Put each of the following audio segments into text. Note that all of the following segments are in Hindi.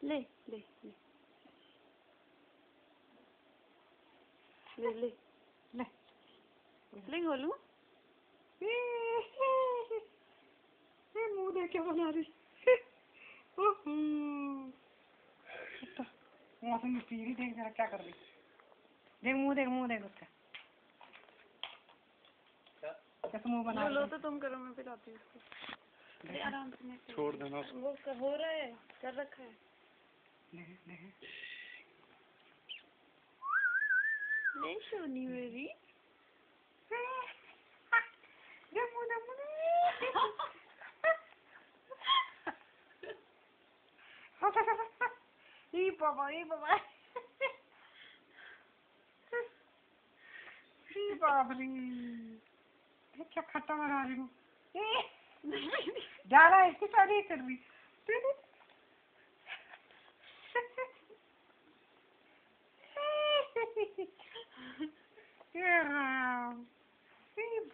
ले ले ले ले ले ले ले गोलू। मुंह देख के बना रही। मौसम की पीली देख जरा क्या कर रही। देख मुंह देख उसका कैसे मुंह बना। लो तो तुम करो, मैं पिलाती हूँ उसको। आराम से छोड़ देना वो हो रहा है, कर रखा है। ले सोनी मेरी। बाप रे क्या खट्टा बना रही हूँ। ज्यादा इसकी शादी कर रही।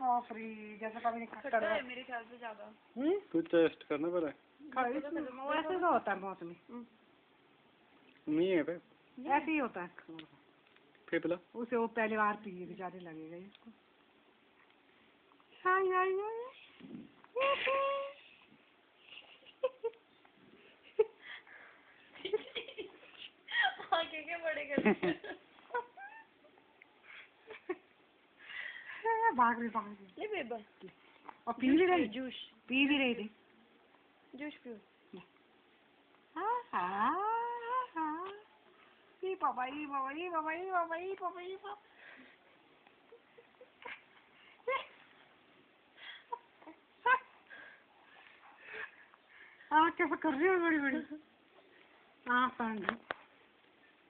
बाप रे जैसे कभी नहीं खट्टा है मेरे ख्याल से ज्यादा। कुछ टेस्ट करना पड़ा ऐसे तो होता है मौसमी। नहीं है पे ऐसे ही होता है। फिर पिला उसे वो पहली बार पिए बेचारे लगेगा इसको। हाय हाय हाय आगे के बड़े कर भाग रही। ले बेबा और पी भी रही। जूस पी भी रही थी। जूस पियो। पपाई कैसे कर रही हो बड़ी बड़ी। हाँ